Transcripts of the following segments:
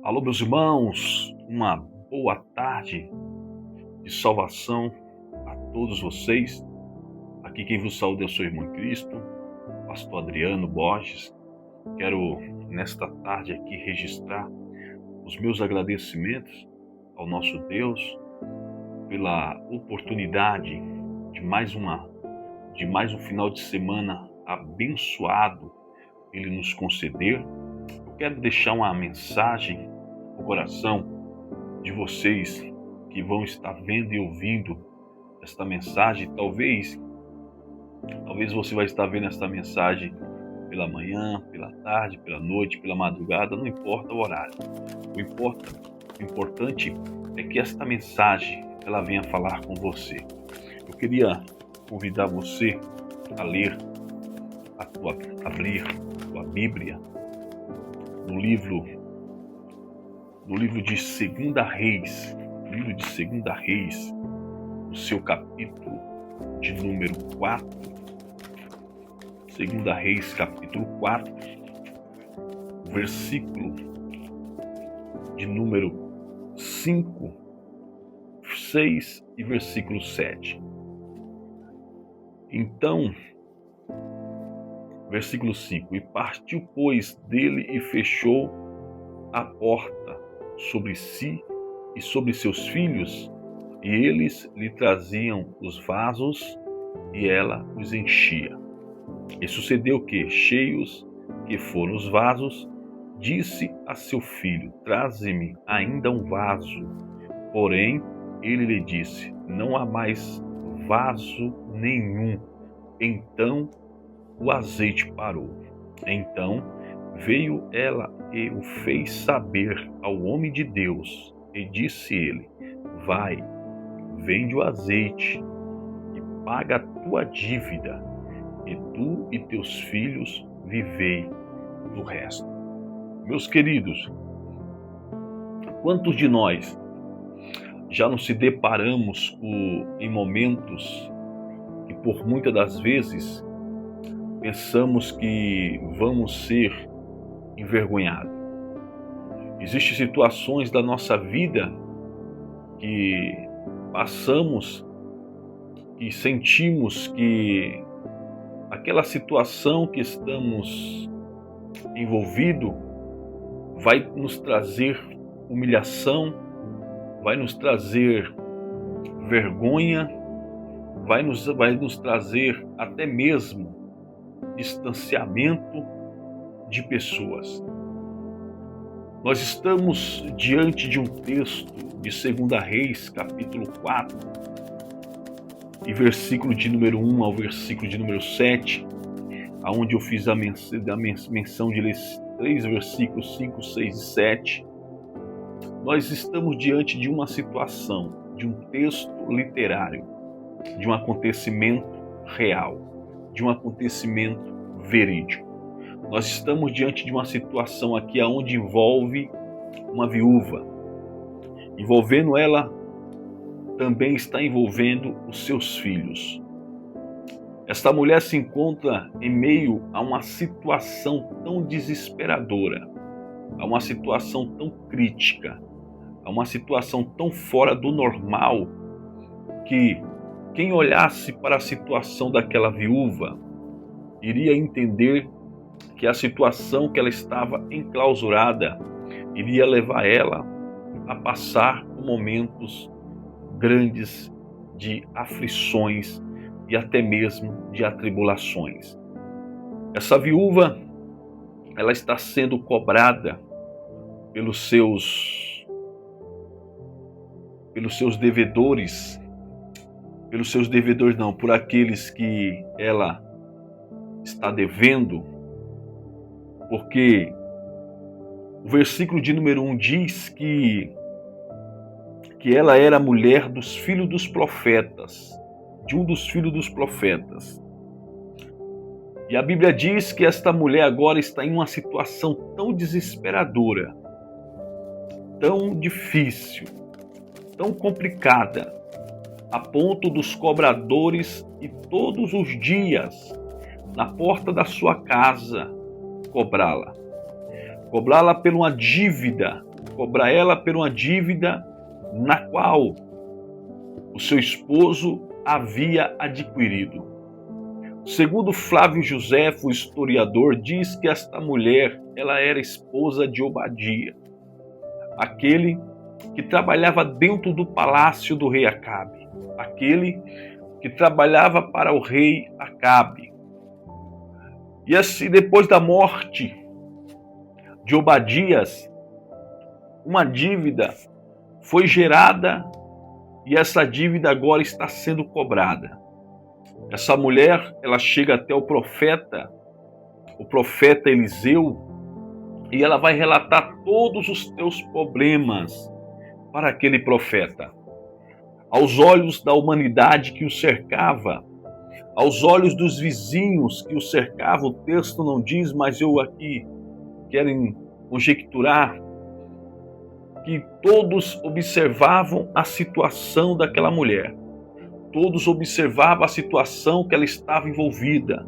Alô, meus irmãos, uma boa tarde de salvação a todos vocês. Aqui quem vos saúda é o seu irmão em Cristo, pastor Adriano Borges. Quero, nesta tarde aqui, registrar os meus agradecimentos ao nosso Deus pela oportunidade de mais um final de semana abençoado Ele nos conceder. Eu quero deixar uma mensagem no coração de vocês que vão estar vendo e ouvindo esta mensagem. Talvez você vai estar vendo esta mensagem pela manhã, pela tarde, pela noite, pela madrugada, não importa o horário. O importante é que esta mensagem ela venha falar com você. Eu queria convidar você a abrir a tua Bíblia no livro de Segunda Reis, no seu capítulo de número 4, Segunda Reis, capítulo 4, versículo de número 5, 6 e versículo 7. Então, versículo 5: E partiu, pois, dele e fechou a porta sobre si e sobre seus filhos, e eles lhe traziam os vasos, e ela os enchia. E sucedeu que, cheios que foram os vasos, disse a seu filho: Traze-me ainda um vaso. Porém, ele lhe disse: Não há mais vaso nenhum. Então o azeite parou. Então veio ela e o fez saber ao homem de Deus, e disse ele: Vai, vende o azeite e paga a tua dívida, e tu e teus filhos vivei do resto. Meus queridos, quantos de nós já nos se deparamos em momentos que por muitas das vezes pensamos que vamos ser envergonhados? Existem situações da nossa vida que passamos e sentimos que aquela situação que estamos envolvidos vai nos trazer humilhação, vai nos trazer vergonha, vai nos trazer até mesmo distanciamento de pessoas. Nós estamos diante de um texto de 2 Reis, capítulo 4, e versículo de número 1 ao versículo de número 7, aonde eu fiz a menção de ler 3 versículos, 5, 6 e 7. Nós estamos diante de uma situação, de um texto literário, de um acontecimento real, de um acontecimento verídico. Nós estamos diante de uma situação aqui onde envolve uma viúva. Envolvendo ela, também está envolvendo os seus filhos. Esta mulher se encontra em meio a uma situação tão desesperadora, a uma situação tão crítica, a uma situação tão fora do normal, que quem olhasse para a situação daquela viúva iria entender que a situação que ela estava enclausurada iria levar ela a passar por momentos grandes de aflições e até mesmo de atribulações. Essa viúva, ela está sendo cobrada pelos seus devedores, por aqueles que ela está devendo, porque o versículo de número 1 diz que ela era mulher dos filhos dos profetas, de um dos filhos dos profetas. E a Bíblia diz que esta mulher agora está em uma situação tão desesperadora, tão difícil, tão complicada, a ponto dos cobradores e todos os dias na porta da sua casa cobrá-la por uma dívida cobrar ela por uma dívida na qual o seu esposo havia adquirido. Segundo Flávio Josefo, o historiador, diz que esta mulher ela era esposa de Obadia, aquele que trabalhava dentro do palácio do rei Acabe, aquele que trabalhava para o rei Acabe. E assim, depois da morte de Obadias, uma dívida foi gerada e essa dívida agora está sendo cobrada. Essa mulher, ela chega até o profeta Eliseu, e ela vai relatar todos os teus problemas para aquele profeta. Aos olhos da humanidade que o cercava, aos olhos dos vizinhos que o cercavam, o texto não diz, mas eu aqui quero conjecturar, que todos observavam a situação daquela mulher. Todos observavam a situação que ela estava envolvida.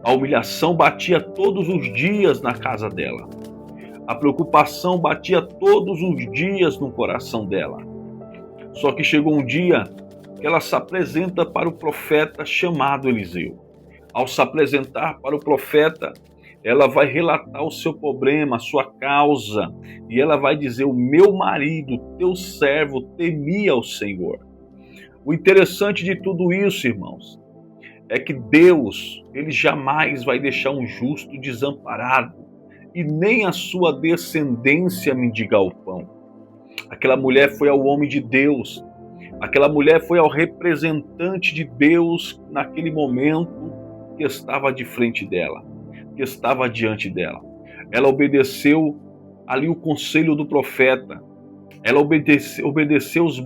A humilhação batia todos os dias na casa dela. A preocupação batia todos os dias no coração dela. Só que chegou um dia que ela se apresenta para o profeta chamado Eliseu. Ao se apresentar para o profeta, ela vai relatar o seu problema, a sua causa, e ela vai dizer: o meu marido, teu servo, temia ao Senhor. O interessante de tudo isso, irmãos, é que Deus, ele jamais vai deixar um justo desamparado e nem a sua descendência mendigar o pão. Aquela mulher foi ao homem de Deus, aquela mulher foi ao representante de Deus naquele momento que estava de frente dela, que estava diante dela. Ela obedeceu ali o conselho do profeta, ela obedeceu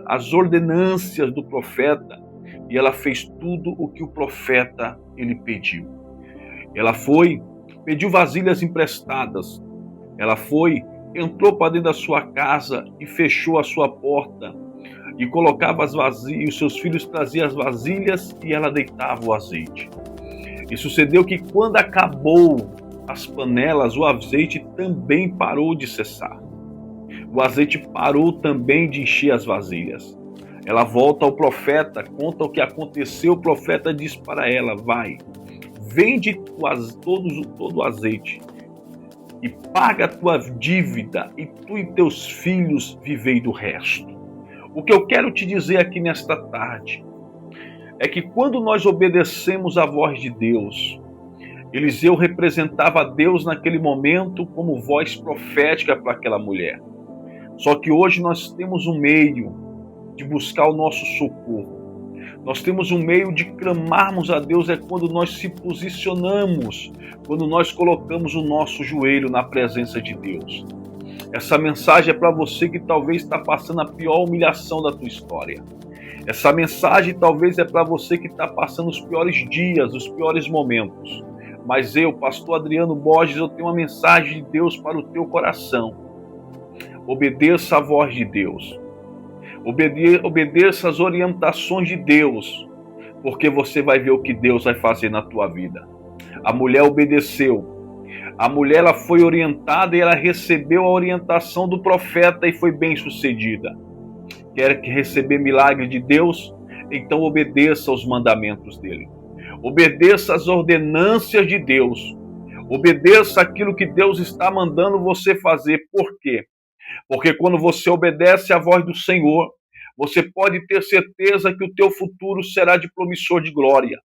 as ordenâncias do profeta, e ela fez tudo o que o profeta ele pediu. Ela pediu vasilhas emprestadas, ela entrou para dentro da sua casa e fechou a sua porta, e colocava as vasilhas, os seus filhos traziam as vasilhas e ela deitava o azeite. E sucedeu que quando acabou as panelas, o azeite também parou de cessar. O azeite parou também de encher as vasilhas. Ela volta ao profeta, conta o que aconteceu, o profeta diz para ela: vai, vende todo o azeite e paga a tua dívida, e tu e teus filhos vivei do resto. O que eu quero te dizer aqui nesta tarde é que quando nós obedecemos a voz de Deus, Eliseu representava a Deus naquele momento como voz profética para aquela mulher. Só que hoje nós temos um meio de buscar o nosso socorro. Nós temos um meio de clamarmos a Deus, é quando nós se posicionamos, quando nós colocamos o nosso joelho na presença de Deus. Essa mensagem é para você que talvez está passando a pior humilhação da tua história. Essa mensagem talvez é para você que está passando os piores dias, os piores momentos. Mas eu, pastor Adriano Borges, eu tenho uma mensagem de Deus para o teu coração. Obedeça a voz de Deus. Obedeça as orientações de Deus, porque você vai ver o que Deus vai fazer na tua vida. A mulher obedeceu. A mulher ela foi orientada e ela recebeu a orientação do profeta e foi bem sucedida. Quer receber milagre de Deus? Então obedeça aos mandamentos dele. Obedeça às ordenâncias de Deus. Obedeça aquilo que Deus está mandando você fazer. Por quê? Porque quando você obedece à voz do Senhor, você pode ter certeza que o teu futuro será de promissor de glória.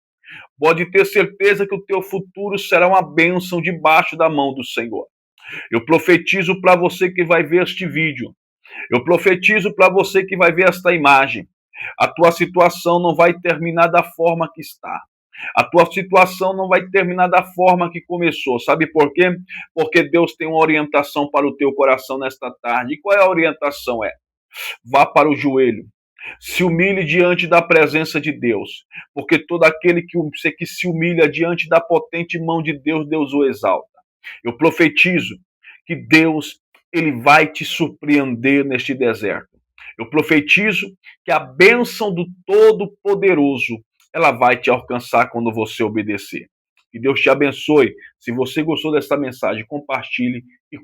Pode ter certeza que o teu futuro será uma bênção debaixo da mão do Senhor. Eu profetizo para você que vai ver este vídeo. Eu profetizo para você que vai ver esta imagem. A tua situação não vai terminar da forma que está. A tua situação não vai terminar da forma que começou. Sabe por quê? Porque Deus tem uma orientação para o teu coração nesta tarde. E qual é a orientação? Vá para o joelho. Se humilhe diante da presença de Deus. Porque todo aquele que se humilha diante da potente mão de Deus, Deus o exalta. Eu profetizo que Deus ele vai te surpreender neste deserto. Eu profetizo que a bênção do Todo-Poderoso ela vai te alcançar quando você obedecer. Que Deus te abençoe. Se você gostou dessa mensagem, compartilhe e